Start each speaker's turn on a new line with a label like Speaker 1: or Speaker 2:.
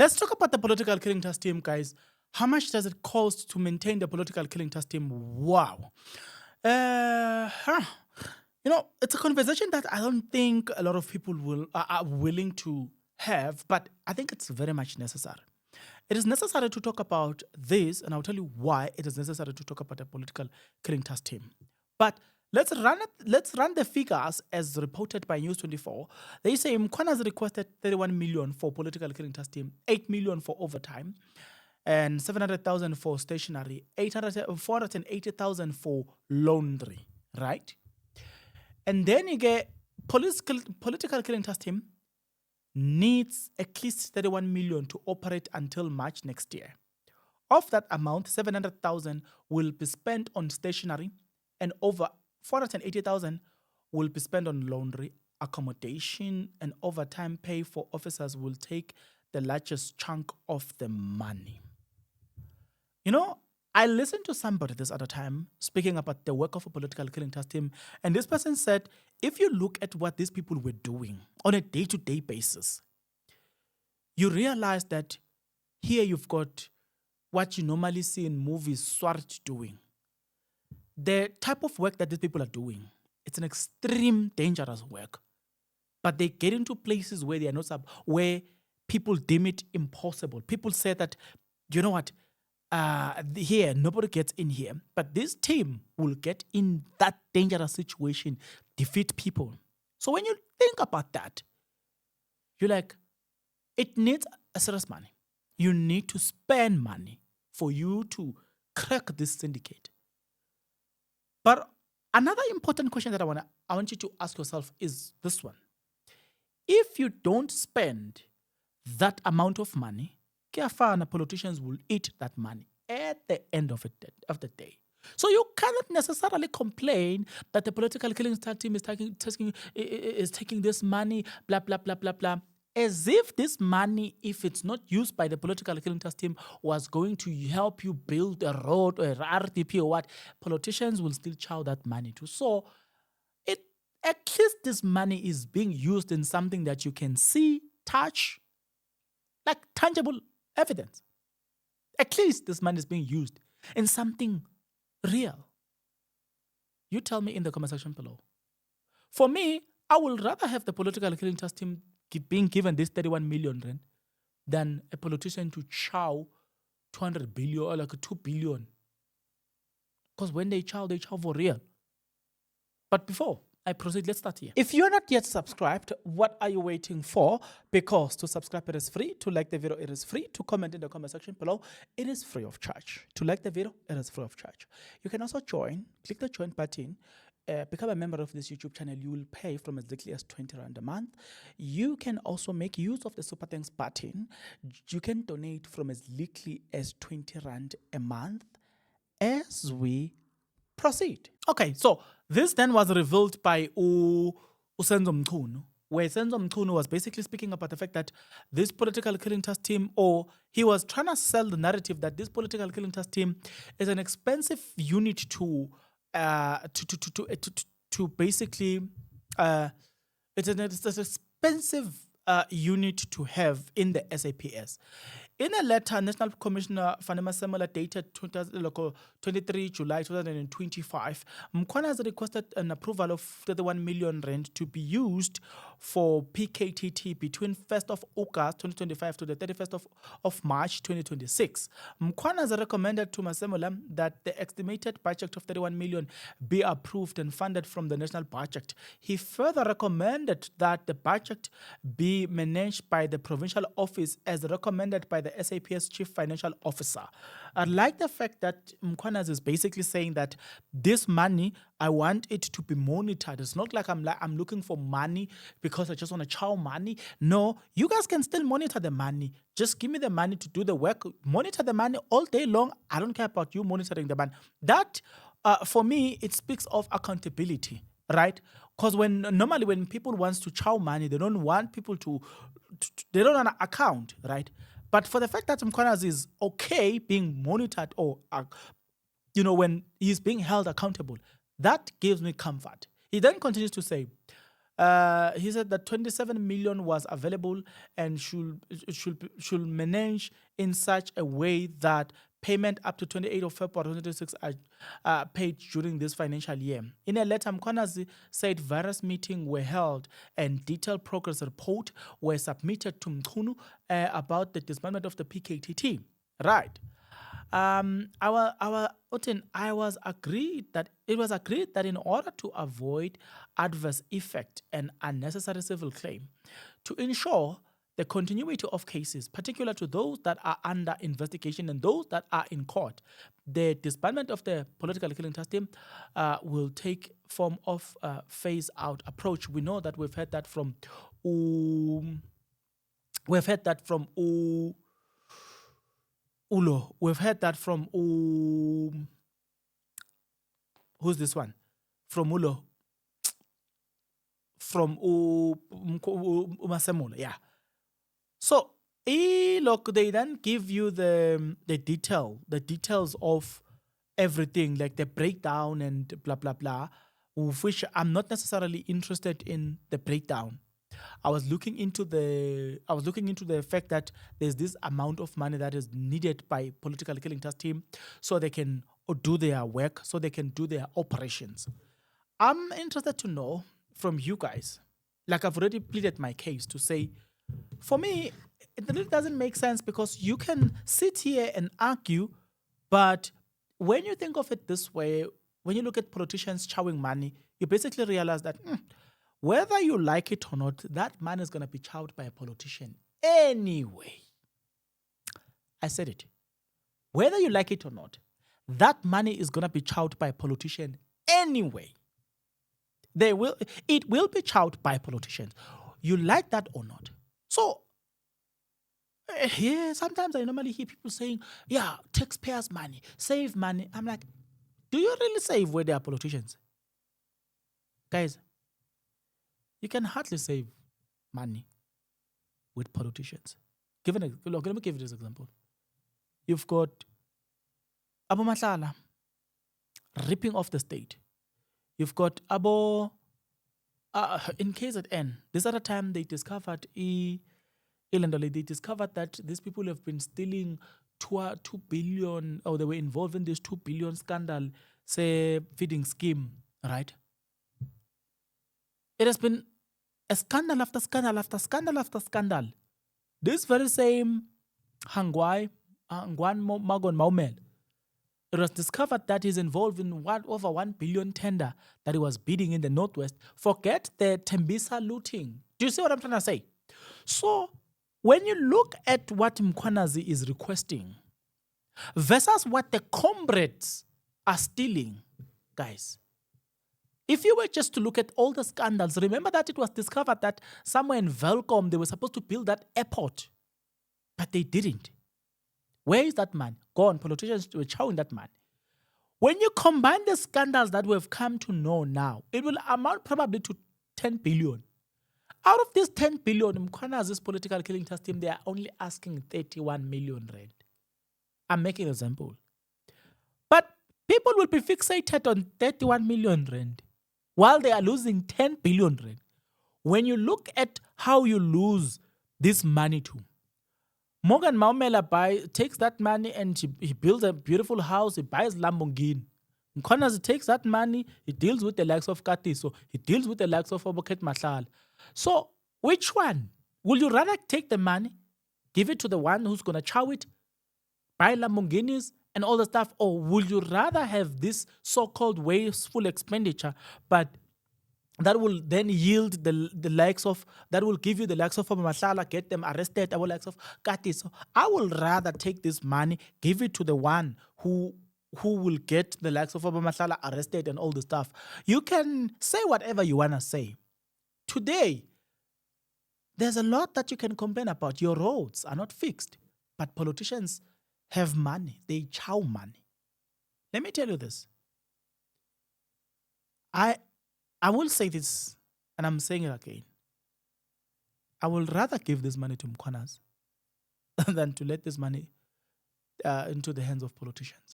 Speaker 1: Let's talk about the political killing trust team, guys. How much does it cost to maintain the political killing trust team? Wow. It's a conversation that I don't think a lot of people are willing to have, but I think it's very much necessary. It is necessary to talk about this, and I'll tell you why it is necessary to talk about the political killing trust team. But let's run the figures as reported by News 24. They say Mkhwana's requested 31 million for political killing trust team, 8 million for overtime, and 700,000 for stationery, 480,000 for laundry, right? And then you get political killing trust team needs at least 31 million to operate until March next year. Of that amount, 700,000 will be spent on stationery, and over 480,000 will be spent on laundry, accommodation, and overtime pay for officers will take the largest chunk of the money. I listened to somebody this other time speaking about the work of a political killing trust team, and this person said, if you look at what these people were doing on a day-to-day basis, you realize that here you've got what you normally see in movies, SWAT doing. The type of work that these people are doing, it's an extreme dangerous work, but they get into places where they are not where people deem it impossible. People say that, you know what, here nobody gets in here, but this team will get in that dangerous situation, defeat people. So when you think about that, you're like, it needs a serious money. You need to spend money for you to crack this syndicate. But another important question that I want you to ask yourself is this one. If you don't spend that amount of money, politicians will eat that money at the end of the day. So you cannot necessarily complain that the political killing team is taking this money, blah, blah, blah, blah, blah. As if this money, if it's not used by the political killing team, was going to help you build a road or a RTP or what, politicians will still chow that money too. So at least this money is being used in something that you can see, touch, like tangible evidence. At least this money is being used in something real. You tell me in the comment section below. For me, I would rather have the political killing trust team being given this 31 million rand than a politician to chow 200 billion or like 2 billion. Because when they chow for real. But before I proceed, let's start here. If you're not yet subscribed, what are you waiting for? Because to subscribe, it is free. To like the video, it is free. To comment in the comment section below, it is free of charge. To like the video, it is free of charge. You can also join. Click the join button. Become a member of this YouTube channel. You will pay from as little as 20 Rand a month. You can also make use of the Super Thanks button. You can donate from as little as 20 Rand a month as we proceed. Okay, so this then was revealed by Senzo Mchunu, where Senzo Mchunu was basically speaking about the fact that this political killing trust team, or he was trying to sell the narrative that this political killing trust team is an expensive unit to basically it's an expensive unit to have in the SAPS. In a letter, National Commissioner Fanema Semola dated 23 July 2025, Mkhwana has requested an approval of 31 million rand to be used for Pktt between 1st of August 2025 to the 31st of March 2026. Mkhwana has recommended to Masemola that the estimated budget of 31 million be approved and funded from the national budget. He further recommended that the budget be managed by the provincial office as recommended by the SAPS Chief Financial Officer. I like the fact that Mkhwana is basically saying that this money, I want it to be monitored. It's not like I'm looking for money because I just want to chow money. No, you guys can still monitor the money. Just give me the money to do the work. Monitor the money all day long. I don't care about you monitoring the money. That, for me, it speaks of accountability, right? Because normally when people want to chow money, they don't want people they don't want an account, right? But for the fact that Mkhwana is okay being monitored or, when he's being held accountable, that gives me comfort. He then continues to say, He said that 27 million was available and should manage in such a way that payment up to 28th of February 2026 are paid during this financial year. In a letter, Mkhwanazi said various meetings were held and detailed progress report were submitted to Mkhunu about the disbandment of the Pktt. Right. It was agreed that in order to avoid adverse effect and unnecessary civil claim, to ensure the continuity of cases, particular to those that are under investigation and those that are in court, the disbandment of the political killing trust team will take form of phase-out approach. We know that we've heard that from Ulo. We've heard that from who's this one? From Ulo. From Umasemulo, yeah. So look, they then give you the details of everything, like the breakdown and blah blah blah, of which I'm not necessarily interested in the breakdown. I was looking into the fact that there's this amount of money that is needed by political killing trust team so they can do their work, so they can do their operations. I'm interested to know from you guys, like I've already pleaded my case to say, for me, it really doesn't make sense, because you can sit here and argue, but when you think of it this way, when you look at politicians chowing money, you basically realize that whether you like it or not, that money is going to be chowed by a politician anyway. I said it. Whether you like it or not, that money is going to be chowed by a politician anyway. It will be chowed by politicians. You like that or not. So, yeah, sometimes I normally hear people saying, yeah, taxpayers' money, save money. I'm like, do you really save where there are politicians? Guys, you can hardly save money with politicians. Let me give you this example. You've got Abo Matlala ripping off the state. You've got Abo in KZN. This other time they discovered they discovered that these people have been stealing 2 billion, or they were involved in this 2 billion scandal, say feeding scheme, right? It has been a scandal after scandal after scandal after scandal. This very same Hangwan Magon Maumel, it was discovered that he's involved in over 1 billion tender that he was bidding in the Northwest. Forget the Tembisa looting. Do you see what I'm trying to say? So, when you look at what Mkhwanazi is requesting versus what the comrades are stealing, guys, if you were just to look at all the scandals, remember that it was discovered that somewhere in Velcom they were supposed to build that airport, but they didn't. Where is that man? Gone. Politicians were chowing that man. When you combine the scandals that we've come to know now, it will amount probably to 10 billion. Out of this 10 billion, Mkhwanazi's political killing trust team, they are only asking 31 million rand. I'm making an example. But people will be fixated on 31 million rand while they are losing 10 billion rand. When you look at how you lose this money to, Morgan Maumela takes that money and he builds a beautiful house, he buys Lamborghini. Mkhwanazi takes that money, he deals with the likes of Pktt, so he deals with the likes of Pktt Matlala. So, which one? Will you rather take the money, give it to the one who's going to chow it, buy Lamborghinis and all the stuff, or will you rather have this so-called wasteful expenditure, but that will then yield the likes of, that will give you the likes of Matlala, get them arrested, our likes of Pktt. So I will rather take this money, give it to the one who will get the likes of Matlala arrested and all the stuff. You can say whatever you want to say. Today, there's a lot that you can complain about. Your roads are not fixed, but politicians have money. They chow money. Let me tell you this. I will say this, and I'm saying it again. I will rather give this money to Mkhwanazi than to let this money into the hands of politicians.